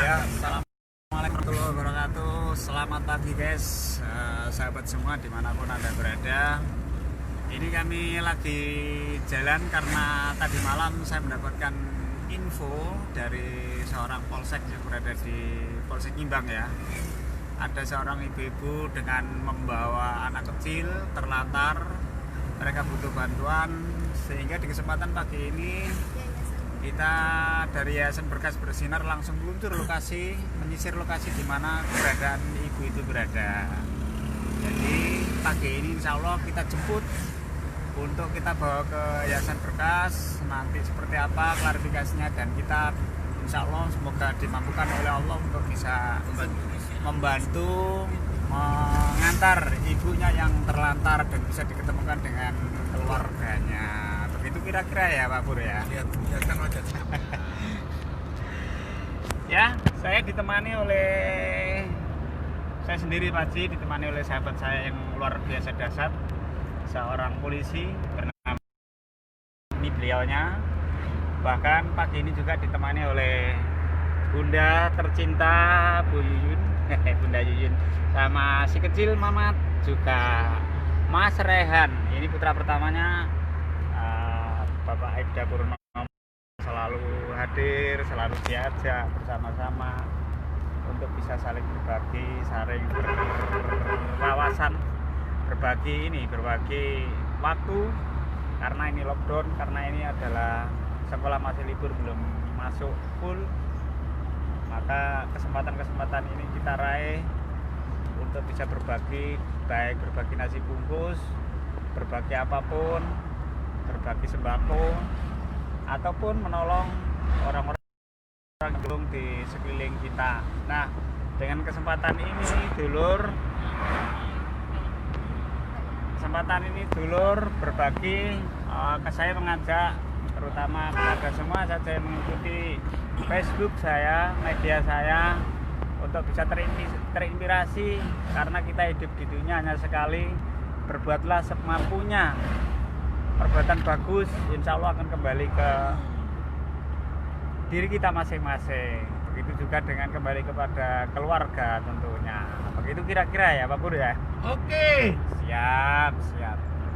Ya, assalamualaikum warahmatullahi wabarakatuh. Selamat pagi guys, sahabat semua dimanapun anda berada. Ini kami lagi jalan karena tadi malam saya mendapatkan info dari seorang polsek yang berada di Polsek Ngimbang ya. Ada seorang ibu-ibu dengan membawa anak kecil terlantar. Mereka butuh bantuan, sehingga di kesempatan pagi ini kita dari Yayasan Berkas Bersinar langsung meluncur lokasi, menyisir lokasi di mana keberadaan ibu itu berada. Jadi pagi ini insya Allah kita jemput untuk kita bawa ke Yayasan Berkas. Nanti seperti apa klarifikasinya, dan kita insya Allah semoga dimampukan oleh Allah untuk bisa membantu mengantar ibunya yang terlantar dan bisa diketemukan dengan keluarganya. Begitu kira-kira ya Pak Pur ya. Lihat kan wajah. Ya, saya ditemani oleh saya sendiri Pak Ji, ditemani oleh sahabat saya yang luar biasa dahsyat, seorang polisi bernama ini beliaunya. Bahkan pagi ini juga ditemani oleh Bunda tercinta Bu Yuyun, Bunda Yuyun, sama si kecil Mamat, juga Mas Rehan. Ini putra pertamanya Bapak Aibda Purnomo, selalu hadir, selalu diajak bersama-sama untuk bisa saling berbagi, saling berwawasan, berbagi waktu, karena ini lockdown, karena ini adalah sekolah masih libur, belum masuk full. Maka kesempatan-kesempatan ini kita raih untuk bisa berbagi, baik berbagi nasi bungkus, berbagi apapun, berbagi sembako, ataupun menolong orang-orang di sekeliling kita. Nah, dengan kesempatan ini dulur berbagi, saya mengajak terutama kepada semua saja yang mengikuti Facebook saya, media saya, untuk bisa terinspirasi, karena kita hidup di dunia hanya sekali. Berbuatlah semampunya. Perbuatan bagus insya Allah akan kembali ke diri kita masing-masing. Begitu juga dengan kembali kepada keluarga tentunya. Begitu kira-kira ya Pak Pur ya. Oke. Siap.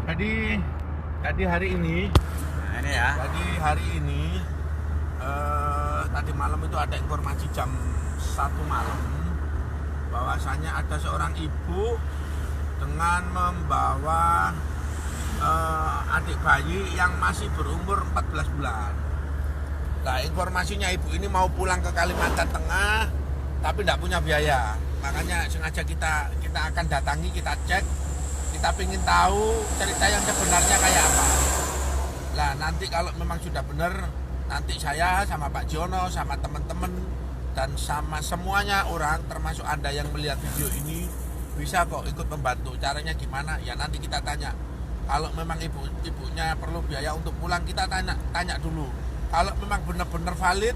Tadi hari ini. Nah, ini ya. Tadi malam itu ada informasi jam 1 malam bahwasanya ada seorang ibu dengan membawa adik bayi yang masih berumur 14 bulan. Nah, informasinya ibu ini mau pulang ke Kalimantan Tengah tapi tidak punya biaya. Makanya sengaja kita akan datangi, kita cek, kita ingin tahu cerita yang sebenarnya kayak apa. Nah, nanti kalau memang sudah benar, nanti saya sama Pak Jono, sama teman-teman dan sama semuanya orang, termasuk Anda yang melihat video ini, bisa kok ikut membantu. Caranya gimana? Ya nanti kita tanya. Kalau memang ibunya perlu biaya untuk pulang, kita tanya dulu. Kalau memang benar-benar valid,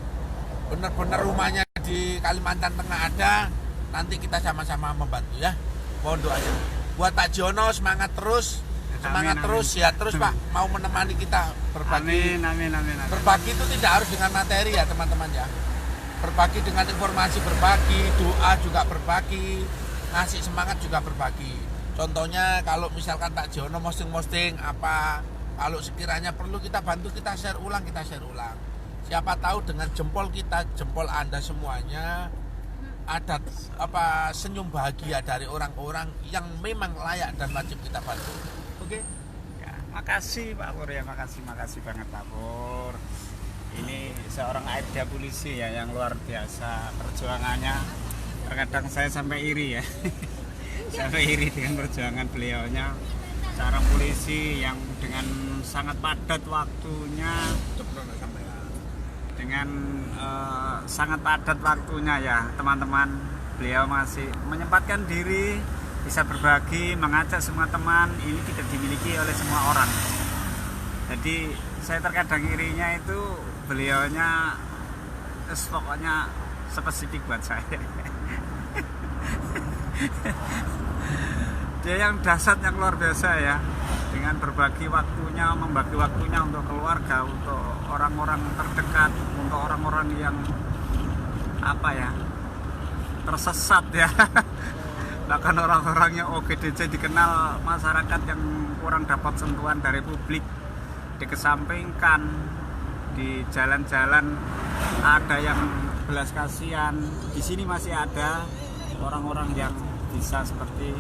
benar-benar rumahnya di Kalimantan Tengah ada, nanti kita sama-sama membantu ya. Mohon doanya. Buat Pak Jono semangat terus. Semangat amin. Terus ya, terus Pak mau menemani kita berbagi. Amin. Berbagi itu tidak harus dengan materi ya teman-teman ya. Berbagi dengan informasi, berbagi, doa juga berbagi, ngasih semangat juga berbagi. Contohnya kalau misalkan Pak Jono posting apa, kalau sekiranya perlu kita bantu, kita share ulang. Siapa tahu dengan jempol kita, jempol Anda semuanya, ada senyum bahagia dari orang-orang yang memang layak dan wajib kita bantu. Oke? Ya, makasih Pak Pur ya, makasih banget Pak Pur. Ini seorang aibda polisi ya yang luar biasa perjuangannya. Terkadang saya sampai iri ya. Sampai iri dengan perjuangan beliaunya. Seorang polisi yang dengan sangat padat waktunya, sangat padat waktunya ya teman-teman. Beliau masih menyempatkan diri, bisa berbagi, mengajak semua teman. Ini tidak dimiliki oleh semua orang. Jadi saya terkadang irinya itu beliaunya pokoknya spesifik buat saya. Dia yang dahsyat, yang luar biasa ya, dengan berbagi waktunya, membagi waktunya untuk keluarga, untuk orang-orang terdekat, untuk orang-orang yang apa ya, tersesat ya. Bahkan orang-orangnya OGDC dikenal masyarakat yang kurang dapat sentuhan dari publik, dikesampingkan. Di jalan-jalan ada yang belas kasihan, di sini masih ada orang-orang yang bisa seperti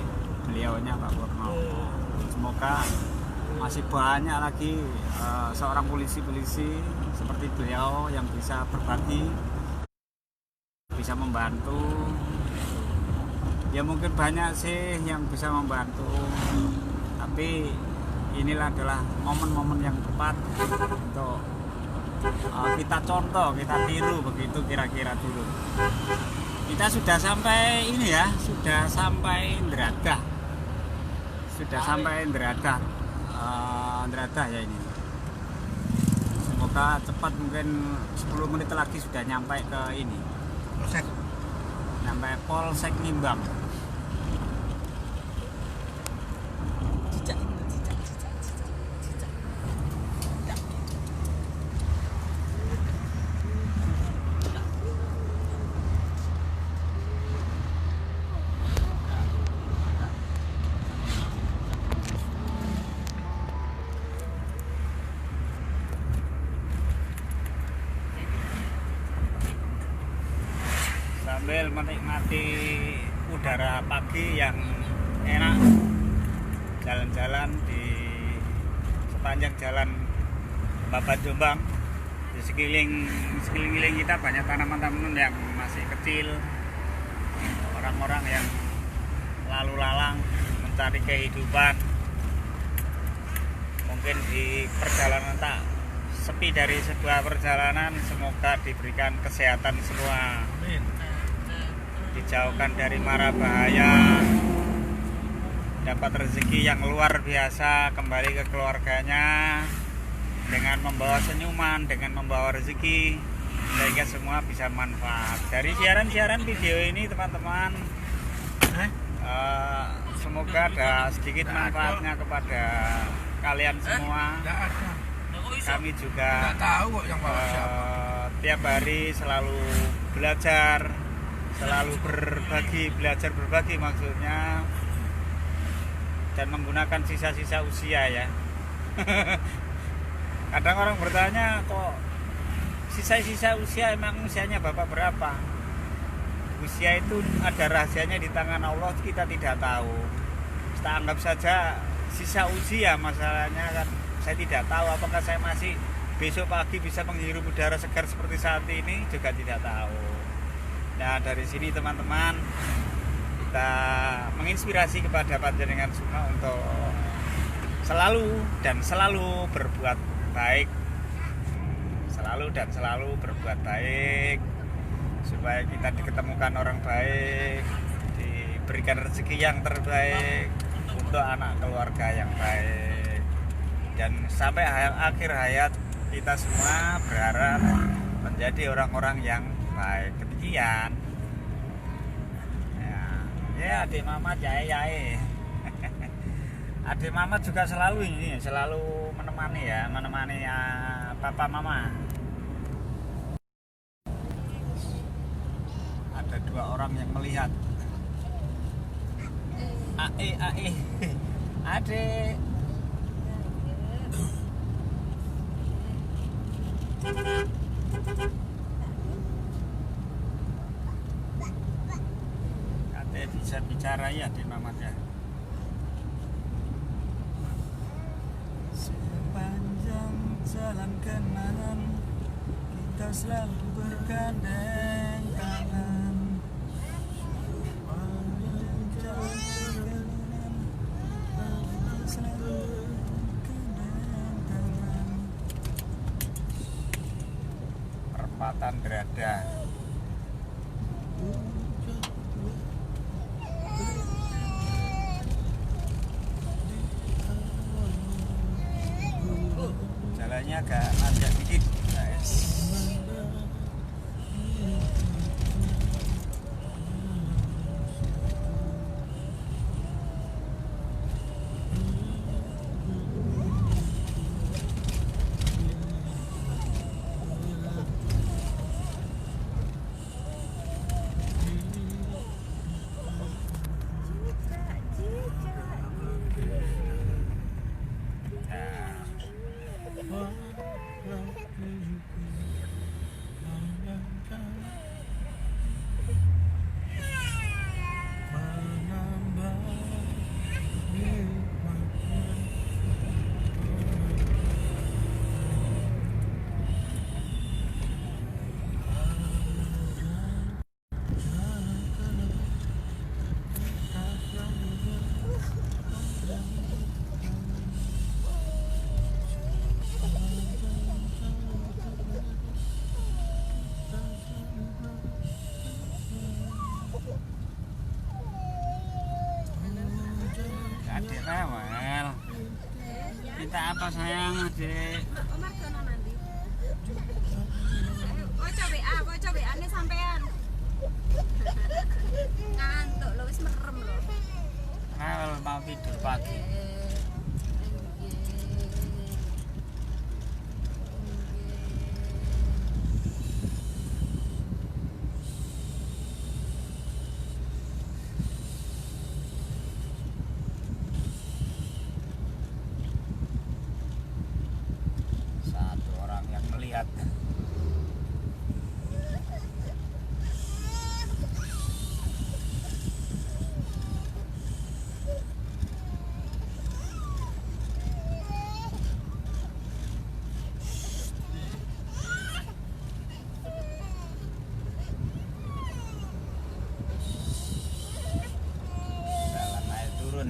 beliaunya Pak Purnomo. Semoga masih banyak lagi seorang polisi-polisi seperti beliau yang bisa berbagi, bisa membantu. Ya mungkin banyak sih yang bisa membantu, tapi inilah adalah momen-momen yang tepat untuk kita contoh, kita tiru, begitu kira-kira dulu. Kita sudah sampai ini ya, sudah sampai Indradah, Indradah ya ini. Semoga cepat, mungkin 10 menit lagi sudah nyampe ke ini, nyampe Polsek Nimbang. Sambil menikmati udara pagi yang enak, jalan-jalan di sepanjang jalan Babat Jombang. Di sekeliling kita banyak tanaman-tanaman yang masih kecil, orang-orang yang lalu lalang mencari kehidupan. Mungkin di perjalanan tak sepi dari sebuah perjalanan, semoga diberikan kesehatan semua. Amin. Dijauhkan dari mara bahaya, dapat rezeki yang luar biasa, kembali ke keluarganya dengan membawa senyuman, dengan membawa rezeki, sehingga semua bisa manfaat dari siaran-siaran video ini teman-teman. Semoga ada sedikit manfaatnya kepada kalian semua. Kami juga tiap hari selalu belajar, selalu belajar berbagi maksudnya, dan menggunakan sisa-sisa usia ya. Kadang orang bertanya, kok sisa-sisa usia, emang usianya Bapak berapa? Usia itu ada rahasianya di tangan Allah, kita tidak tahu. Kita anggap saja sisa usia, masalahnya kan saya tidak tahu apakah saya masih besok pagi bisa menghirup udara segar seperti saat ini, juga tidak tahu. Nah, dari sini teman-teman, kita menginspirasi kepada panjenengan semua untuk selalu berbuat baik, selalu berbuat baik, supaya kita diketemukan orang baik, diberikan rezeki yang terbaik untuk anak keluarga yang baik, dan sampai akhir hayat kita semua berharap menjadi orang-orang yang baik. Demikian ya adik Mamat ya. Adik Mamat juga selalu menemani papa mama. Ada 2 orang yang melihat. Adik. Katanya bisa bicara ya adik Mamat ya. Sepanjang jalan kenangan kita selalu bergandeng tangan. Sepanjang jalan kenangan kita selalu bergandeng tangan. Perempatan Berada. Jalannya agak dikit, guys. minta apa sayang, Dek? Omar kono nanti. Kok WA-ne sampean. Ngantuk lho wis merem lho. Nah, mau tidur pagi. Satu orang yang melihat. Jalan naik turun.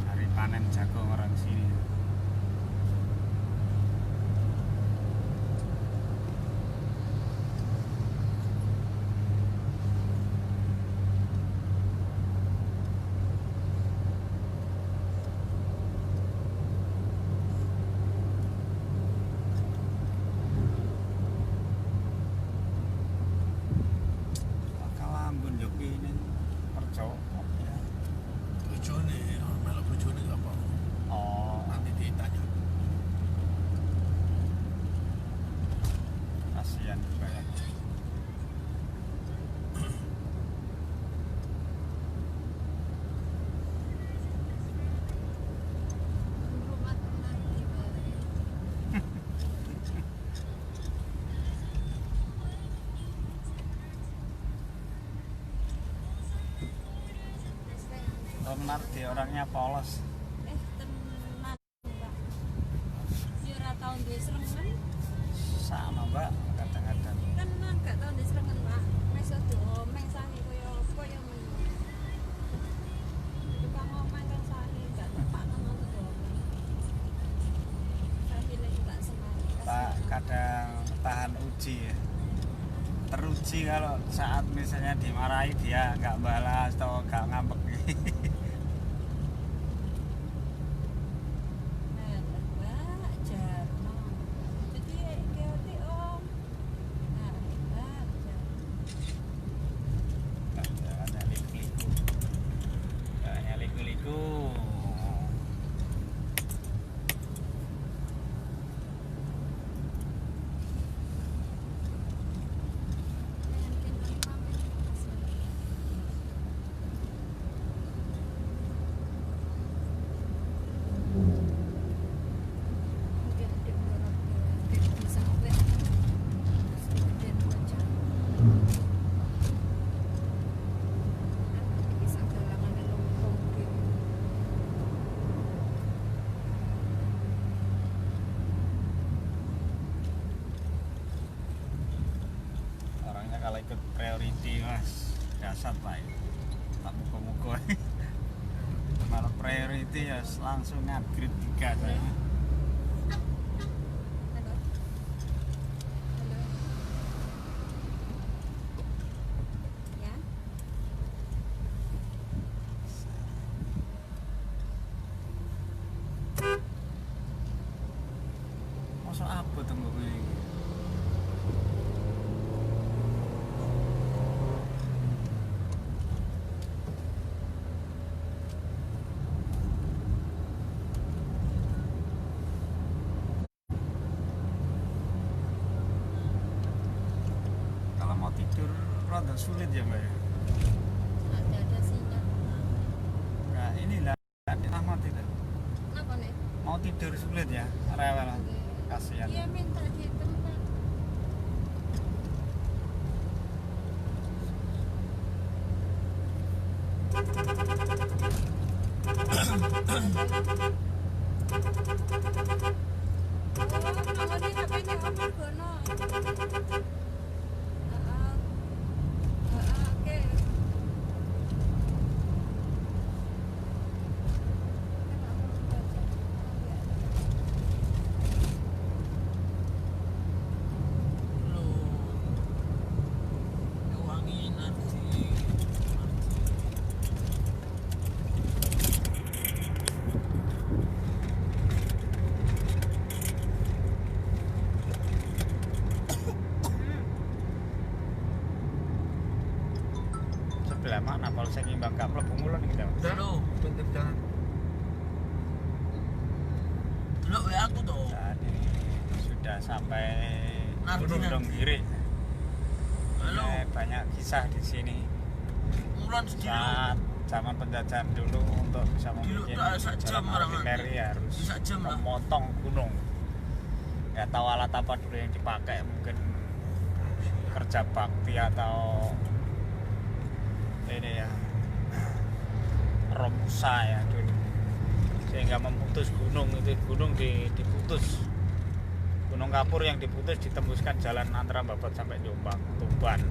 Hari panen jagung orang sini. Bakal ambun joki ini percokok ya. Bojone, melok bojone apa? Oh, Nanti ditanya. kasihan juga ya. Rumah nanti balik. Benar dia orangnya polos. Tenan Mbak. Yo ora tau duwe srengen. Sama mbak, kadang-kadang. Tenan gak tau duwe srengen, Pak. Wis domeng sahi koyo apa ya men. Tukang omah kan sahi gak tepak nang domeng. Sahi lek gak seneng. Pak kadang tahan uji ya. Teruji kalau saat misalnya dimarahi dia nggak balas atau nggak ngambek. Mbak Jarno. Jadi keoti om. Nah, hebat Jarno. Jangan liku-liku. Jangan liku-liku. Orangnya kalau ikut priority mas dasar pak ya. Tak muka-muka. Malah priority ya langsung upgrade 3 saya. Halo. Ya. Masa apa tunggu ini? Kalau mau tidur rada sulit ya mbak ya. Ada sinyal. Nah inilah tidur sulit ya, rewel. Kasihan. Dia minta di tempat. Oh, kalau di HP-nya apa Gono? Oke. Wangi nanti. Sebelah mana Polsek Imbang gak mlebu ngulon iki, Mas? Udah lo, pinggir jalan. Lo ya aku tuh. Saat ini sudah sampai Nanti, Gunung nanti. Donggiri. Halo. Banyak kisah di sini. Mulan sedih lo. Saat zaman penjajahan dulu untuk bisa Dulu membuat tak sak jam jalan orang artileri harus sak jam lah. memotong gunung. Ya tahu alat apa dulu yang dipakai, mungkin kerja bakti atau ini ya romusa ya dulu, sehingga memutus gunung itu. Gunung diputus, Gunung Kapur yang diputus ditembuskan jalan antara Babat sampai Jombang, Tuban,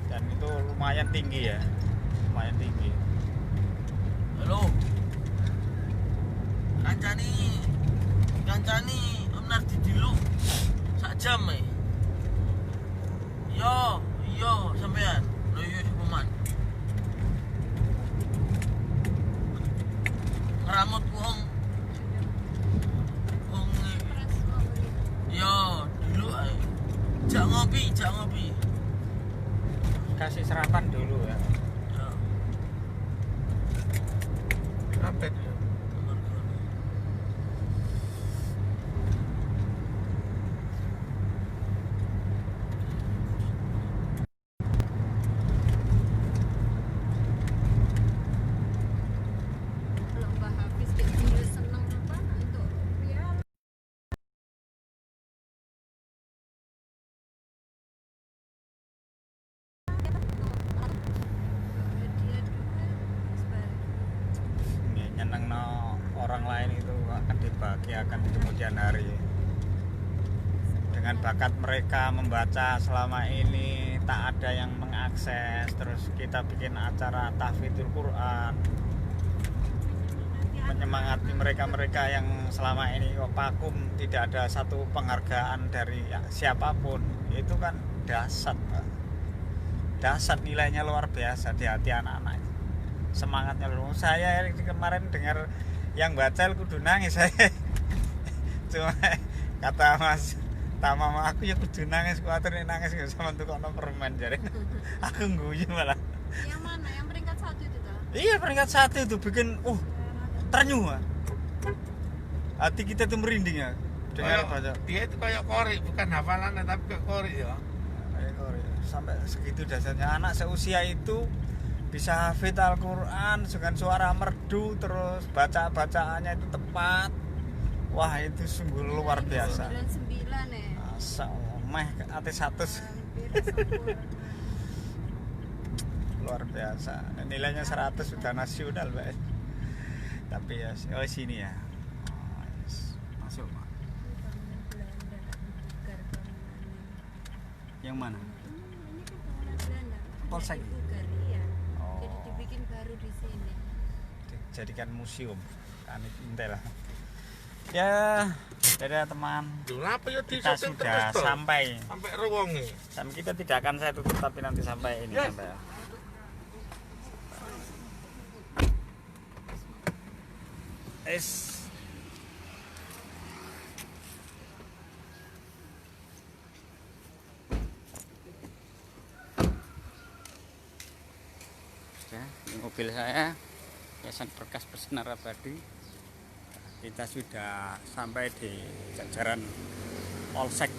dan itu lumayan tinggi ya, lumayan tinggi. Halo. Kancani Om Nardi dulu sak jam Yo sampean. Lo yo cuman. Ngeramut wong. Pres mau beli. Yo dulu ae. Jak ngopi. Kasih sarapan dulu ya. Yo. Apa itu? Lomba habis dia seneng apa untuk piala. Dia dua sebagai Ya, nyeneng orang lain itu akan dibahagiakan di kemudian hari. Dengan bakat mereka membaca selama ini tak ada yang mengakses, terus kita bikin acara tahfidzul Quran, menyemangati mereka-mereka yang selama ini vakum, tidak ada satu penghargaan dari siapapun. Itu kan dasar, Pak. Dasar nilainya luar biasa di hati anak-anak. Semangatnya luar. Saya kemarin dengar yang baca kudu nangis saya. Cuma kata Mas Tama, aku ya kudu nangis, kuatir nangis gak sama tukokno permen jadi. Aku guyu malah. yang mana? Yang peringkat 1 itu toh? Iya, peringkat 1 itu bikin ternyuh. Hati kita tuh merinding ya. Dengar baca. Dia itu kayak korek, bukan hafalannya tapi kayak korek ya. Sampai segitu dasarnya anak seusia itu bisa hafid Al-Quran dengan suara merdu, terus bacaannya itu tepat. Wah, itu sungguh luar biasa. 99 ya. Masa meh ati 100 Hampir sempurna. luar biasa. Nilainya 100 sudah nasional, Pak. Tapi ya sini ya. Oh, yes. Masuk, Pak. Yang mana? Ini kan bangunan Belanda. Polsek. Bugar, iya. Oh. Jadi dibikin baru di sini. Dijadikan museum. Intel lah. Ya, dadah teman. Dulu apa ya Kita sudah sampai. sampai ruangnya. Sampai kita tidak akan saya tutup, tapi nanti sampai ini Yes. sampai. Ya, ini mobil saya hiasan berkas bersinar abadi. Kita sudah sampai di jajaran Polsek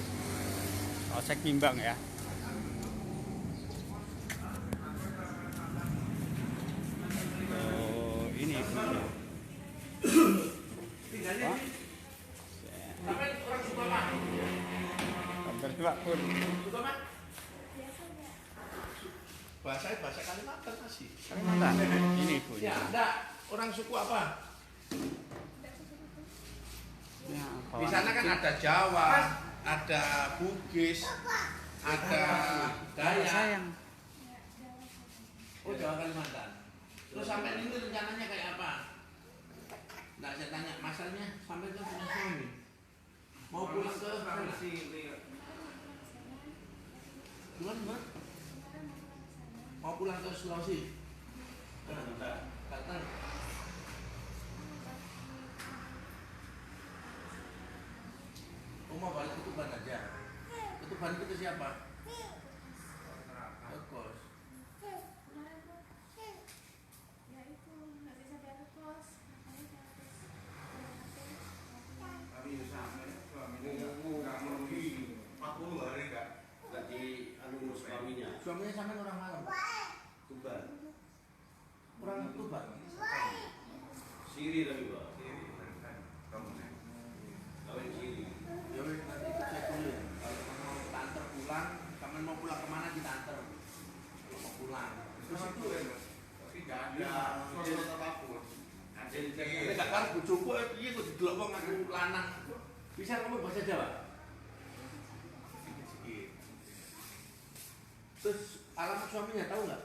Nimbang ya. Oh, ini Pak Pur. Suka Mak? Bahasa Kalimantan masih. Kalimantan. Ini ibunya. Ya, enggak. Orang suku apa? Ya, Di sana kan ada Jawa, ada Bugis, ada Dayak. sayang. Oh, Jawa Kalimantan. Terus sampai ini rencananya kayak apa? Nggak saya tanya, masalahnya sampai kan punya suami. Mau pulang ke mana? Gimana? Mau pulang ke Sulawesi? Kalimantan. Oh, mau balik ke Tuban aja. Ke Tuban itu ke siapa? Ke kos. Ya itu nggak bisa bayar kos, makanya saya harus Suaminya sampai orang malam. Tuban. Orang Tuban. Siri tapi Pak. Kawin Siri. Ya wes nanti cek dulu ya. Kalau mau kita antar pulang, kamu mau pulang kemana kita antar? Kalau mau pulang. Terus itu ya Mas. Tapi nggak ada sosok apapun. Ada Ini gak kan bojoku piye kok didelok wong aku lanang. Bisa kamu bahasa Jawa? Sedikit. Terus alamat suaminya tahu nggak?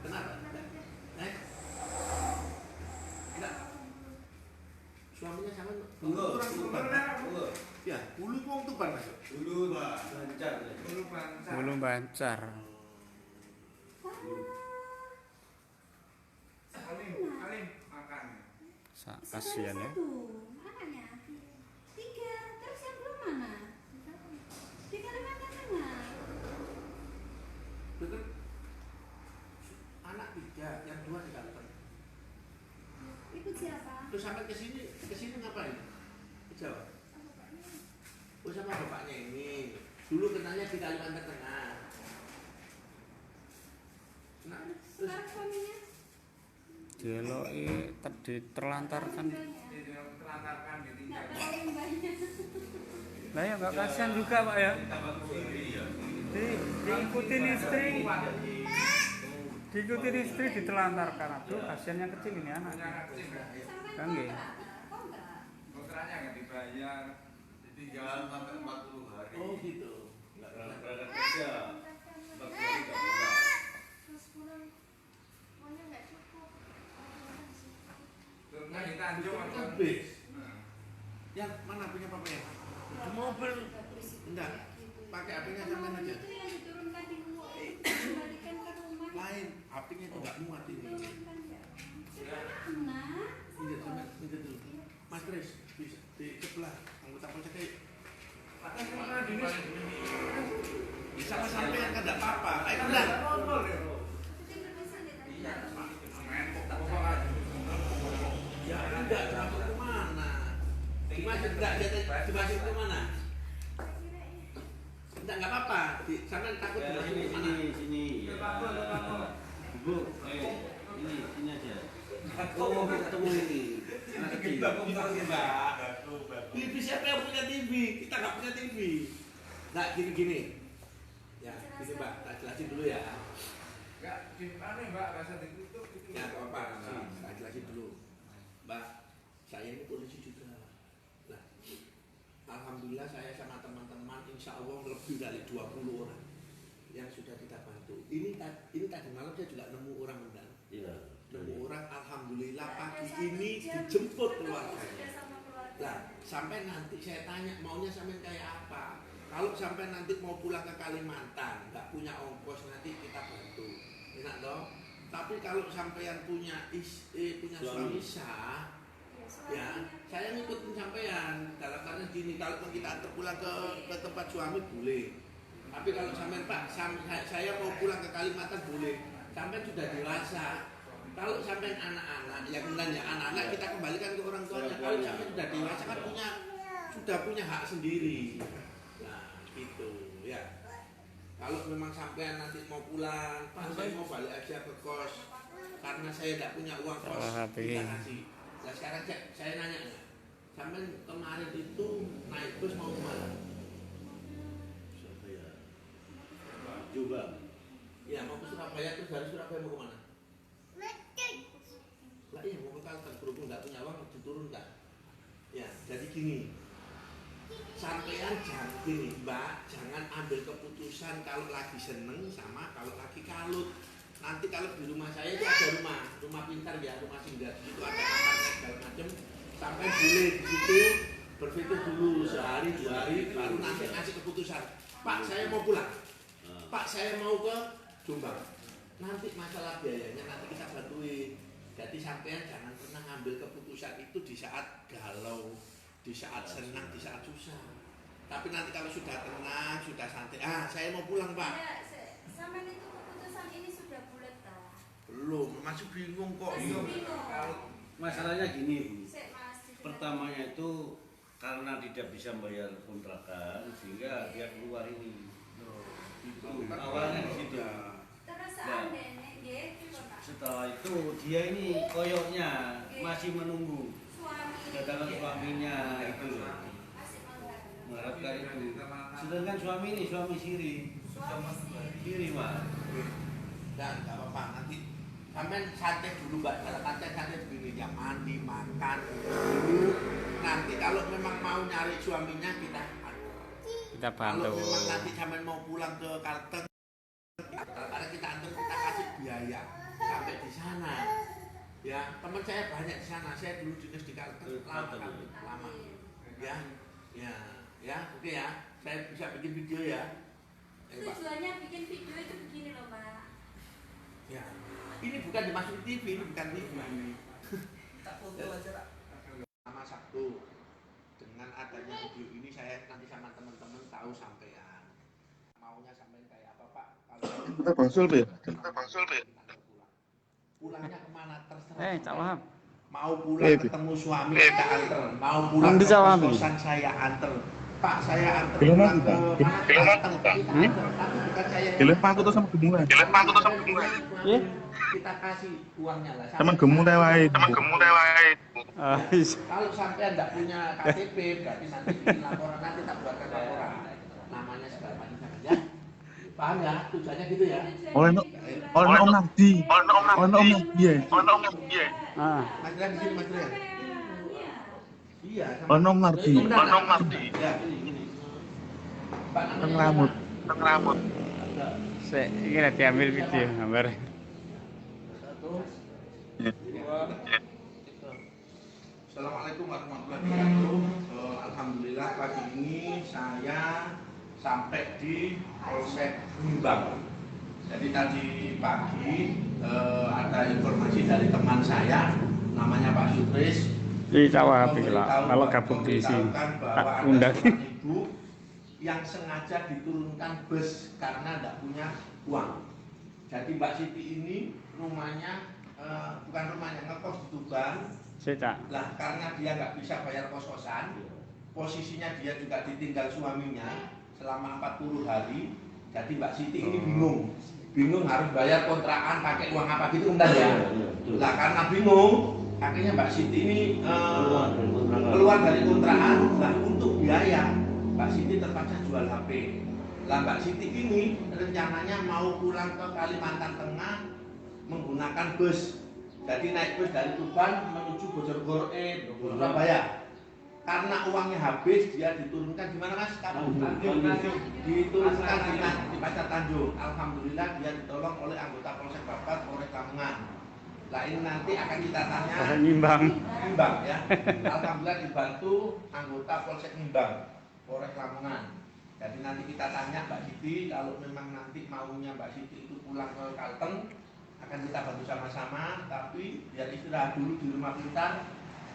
Kenapa? Enggak. Suaminya sama orang Tuban. Ya, bulu wong Tuban Mas. Dulu Pak, lancar. Belum bancar. Kasihan ya. Makanya 3, terus yang belum mana? Di Kalimantan Tengah. Betul. Anak 3, yang 2 di Kalimantan. Ikut siapa? Terus sampai ke sini ngapain? Ke Jawa. Oh sama bapaknya ini. Dulu kenalnya di Kalimantan Tengah. Nah, terus Sekarang suaminya? Dieloi tadi terlantarkan. Nggak tahu limbahnya. Lah ya nggak kasihan juga Pak ya. Diikutin istri. Diikutin istri ditelantarkan. Aduh kasihan yang kecil ini anak. Sampai Kan nggih. kontrak. Kontraknya nggak dibayar. Ditinggal sampai 40 hari. oh gitu. Berangkat kerja. 4 hari nggak pulang. Terus pulang, maunya nggak cukup. Nah, di Tanjung Kan atau bis. Yang mana punya papanya? Di mobil. Enggak. Pakai HP-nya sampean aja. Itu yang diturunkan di rumah, dikembalikan ke rumah. Lain, HP-nya itu enggak muat ini. Turunkan ya. Karena Minggir sampean, minggir dulu. Mas Kris, bisa di sebelah anggota polsek kayak sama sampean kan enggak apa-apa. Ayo benar. itu berbisa deh tadi. Ya enggak berapa kemana? Dimasuk enggak? Dimasuk kemana? Enggak apa-apa. Sampean takut Ya, dimasuk kemana? sini. Ibu, ini aja. Oh, ketemu ini. Anak kecil. TV siapa yang punya TV? Kita nggak punya TV. Nah, gini. Ya, gini Mbak, tak jelasin dulu ya. nggak gimana Mbak rasa ditutup itu. Ya, nggak apa-apa. Tak jelasin dulu. Mbak, saya ini polisi juga. Nah, alhamdulillah saya sama teman-teman insya Allah lebih dari 20 orang yang sudah kita bantu. Ini tadi malam saya juga nemu orang undang. Iya. Nemu orang alhamdulillah pagi ini dijemput keluarganya. Nah, sampai nanti saya tanya maunya sampai kayak apa. Kalau sampai nanti mau pulang ke Kalimantan, nggak punya ongkos nanti kita bantu, enak dong. Tapi kalau sampean punya suami sah, ya saya ngikutin sampean. Dalam artian gini, kalau kita antar pulang ke tempat suami boleh. Tapi kalau sampean Pak, saya mau pulang ke Kalimantan boleh. Sampean sudah dewasa. Kalau sampai anak-anak, ya kemudian ya anak-anak kita kembalikan ke orang tuanya. Kalau sampai sudah dewasa kan sudah punya hak sendiri. Nah, gitu ya. Kalau memang sampai nanti mau pulang, Pak saya mau balik aja ke kos. karena saya tidak punya uang kos kita kasih. Nah sekarang saya nanya ya, sampai kemarin itu naik bus mau kemana? Surabaya. Jombang. Ya mau ke Surabaya, terus dari Surabaya mau kemana? Lah iya mau ke Kalteng, berhubung nggak punya uang diturunkan. Ya jadi gini, sampean jangan gini Mbak, jangan ambil keputusan kalau lagi seneng sama kalau lagi kalut. Nanti kalau di rumah saya itu ada rumah pintar ya, rumah singgah. Itu ada kamar segala macam. Sampai boleh di situ berpikir dulu sehari 2 hari, baru nanti ngasih keputusan. Pak saya mau pulang, Pak saya mau ke Jombang. Nanti masalah biayanya nanti kita bantuin. Jadi sampean jangan pernah ngambil keputusan itu di saat galau, di saat senang, di saat susah. Tapi nanti kalau sudah tenang, sudah santai, saya mau pulang Pak. Ya, sama itu keputusan ini sudah bulat tak? Belum, masih bingung kok. Masih bingung. Masalahnya gini Bu. Sik, Mas, Pertamanya itu karena tidak bisa bayar kontrakan sehingga dia keluar ini. Itu awalnya di situ. terus Nah. seandainya nggih, gitu, Pak. Setelah itu dia ini koyoknya masih menunggu Suami kedatangan suaminya itu masih mengharapkan itu. Sedangkan suami ini suami siri Mas. Dan nggak apa-apa nanti sampean santai dulu Mbak, dalam santai begini ya, mandi makan dulu. Nanti kalau memang mau nyari suaminya kita bantu. Kalau memang nanti sampean mau pulang ke Kalteng, karena kita antar, kita kasih biaya sampai di sana. Ya teman saya banyak di sana. Saya dulu dinas di Kalteng lama. Ya, oke ya. Saya bisa bikin video ya. tujuannya bikin video itu begini loh Pak. Ya, ini bukan dimasukin TV, ini bukan TV. Tak foto aja Pak. Sama Sabtu, dengan adanya video ini saya nanti sama teman-teman tahu sampean maunya sampean kayak apa Pak. Kalau Kita bangsul, Be. pulangnya kemana terserah. Cak Wahab. Mau pulang ketemu suami kita anter, mau pulang Nanti ke Cak Wahab. kosan saya anter. Pak saya anter Belum pulang aku, ke Pak. Kalteng, kita anter, tapi bukan saya yang Gelem aku tuh sama gemungan. Iya. kita kasih uangnya lah. Teman gemuk wae. Kalau sampai enggak punya KTP, berarti nanti bikin laporan, nanti tak buatkan laporan. Namanya segala macam ya. Paham ya? Tujuannya gitu ya. Oleh Om Nardi. Om Nardi. Mas Dran di sini Mas Dran. Iya. Om Nardi. Ya, ini. Pak namanya Teng rambut. Sik, iki lagi diambil video gambar. Assalamualaikum warahmatullahi wabarakatuh. Alhamdulillah pagi ini saya sampai di Polsek Nimbang. Jadi tadi pagi ada informasi dari teman saya, namanya Pak Sutris. Iki Cak Wahab iki lah. Kalau gabung di sini tak undang. Ibu yang sengaja diturunkan bus karena tidak punya uang. Jadi Mbak Siti ini rumahnya bukan rumahnya, ngekos di Tuban. Sik, Cak. Lah karena dia nggak bisa bayar kos-kosan, posisinya dia juga ditinggal suaminya selama 40 hari. Jadi Mbak Siti ini bingung harus bayar kontrakan pakai uang apa gitu enggak ya? Lah karena bingung, akhirnya Mbak Siti ini keluar dari kontrakan. Lah untuk biaya Mbak Siti terpaksa jual HP. Lah Mbak Siti ini rencananya mau pulang ke Kalimantan Tengah menggunakan bus. Jadi naik bus dari Tuban menuju Bojonegoro Surabaya. Karena uangnya habis, dia diturunkan di mana Mas? Diturunkan di Pasar Tanjung. Alhamdulillah dia ditolong oleh anggota Polsek Babat, Polres Lamongan. Lah ini nanti akan kita tanya. Polsek Nimbang Ya. Alhamdulillah dibantu anggota Polsek Nimbang, Polres Lamongan. Jadi nanti kita tanya Mbak Siti, kalau memang nanti maunya Mbak Siti itu pulang ke Kalteng, akan kita bantu sama-sama, tapi biar istirahat dulu di rumah pintar,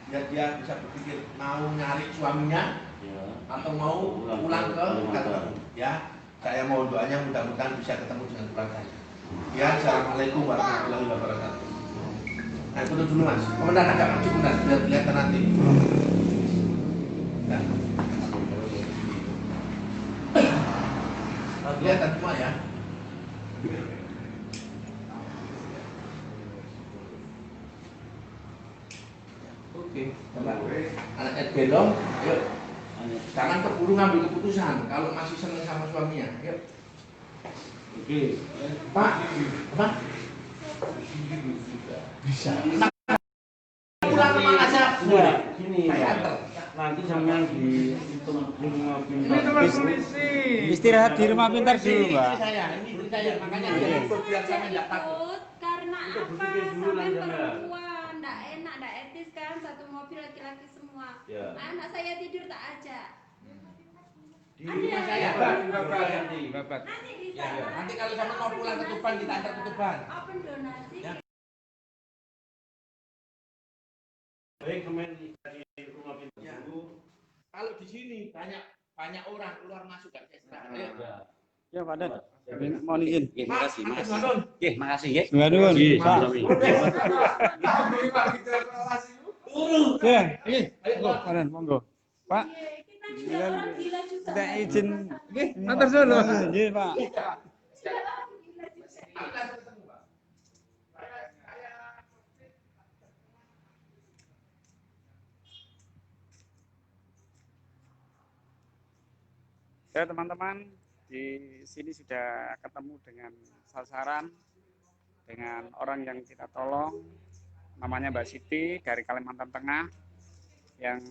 biar dia bisa berpikir mau nyari suaminya atau mau pulang ke Kalteng. Ya, saya mau doanya mudah-mudahan bisa ketemu dengan keluarganya. Ya, assalamualaikum warahmatullahi wabarakatuh. Nah, foto dulu Mas. Komentar agak maju bentar, biar kelihatan nanti. Ya. Kelihatan semua ya. Oke, coba. Anaknya gendong, yuk. Jangan keburu ngambil keputusan kalau masih seneng sama suaminya. Yuk. Oke. Pak, apa? Bisa. Pulang ke mana aja? Enggak, gini. Saya antar. Nanti sampean di rumah pintar. Istirahat di rumah pintar dulu, Mbak. Ini saya, makanya dia ikut biar saya nggak takut. Karena Itu apa? berpikir dulu Sampai nanti, Mbak. perempuan, ndak enak, ndak etis kan, satu mobil laki-laki semua. Ya. Anak saya tidur tak ajak. Di rumah saya, Pak. Nanti di sana. Nanti kalau sama mau pulang ke Tuban, kita antar ke Tuban. Open donasi. Ya. Baik, kemen dari rumah pintar Ya. dulu. Kalau di sini banyak orang keluar masuk gak ekstra. Ayo. Ya, Pak Den. Mohon izin. Mas, Mas. Makasih, nggih. Nuwun. Pak. Ya, nggih. Pak Den, monggo. Pak, Kita juga orang gila juga. kita izin. Nggih, matur suwun. Nggih, Pak. Ya teman-teman, di sini sudah ketemu dengan sasaran, dengan orang yang kita tolong, namanya Mbak Siti dari Kalimantan Tengah, yang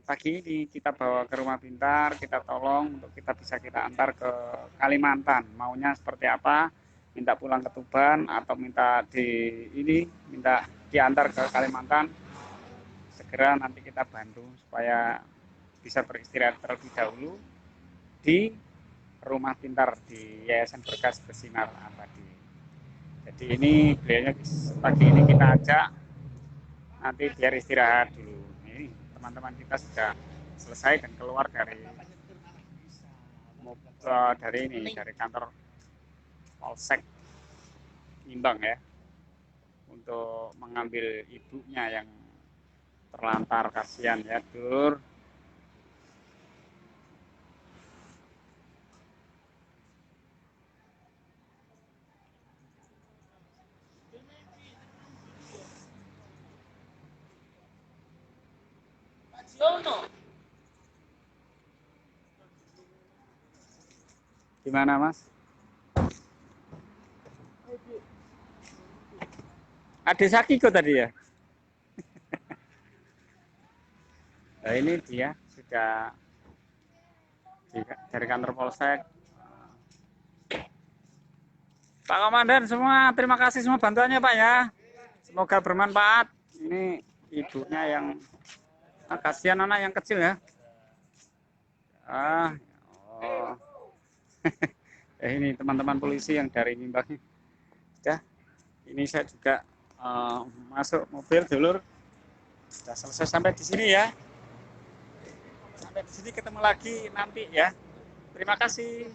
pagi ini kita bawa ke rumah pintar, kita tolong untuk kita bisa kita antar ke Kalimantan. Maunya seperti apa? Minta pulang ke Tuban atau minta minta diantar ke Kalimantan. Segera nanti kita bantu supaya bisa beristirahat terlebih dahulu di rumah pintar di Yayasan Berkas Bersinar Abadi. Jadi ini beliaunya pagi ini kita ajak nanti biar istirahat dulu. Ini teman-teman kita sudah selesai dan keluar dari dari kantor Polsek Imbang ya, untuk mengambil ibunya yang terlantar, kasihan ya, Dur. Gimana, Mas? Ada Sakiko tadi ya? Nah, ini dia sudah dari kantor Polsek. Pak Komandan semua, terima kasih semua bantuannya Pak ya. Semoga bermanfaat. Ini ibunya yang kasihan, anak yang kecil ya. Ini teman-teman polisi yang dari Nimbang. Ya, ini saya juga masuk mobil dulur. Sudah selesai sampai di sini ya. Sampai di sini ketemu lagi nanti ya. Terima kasih.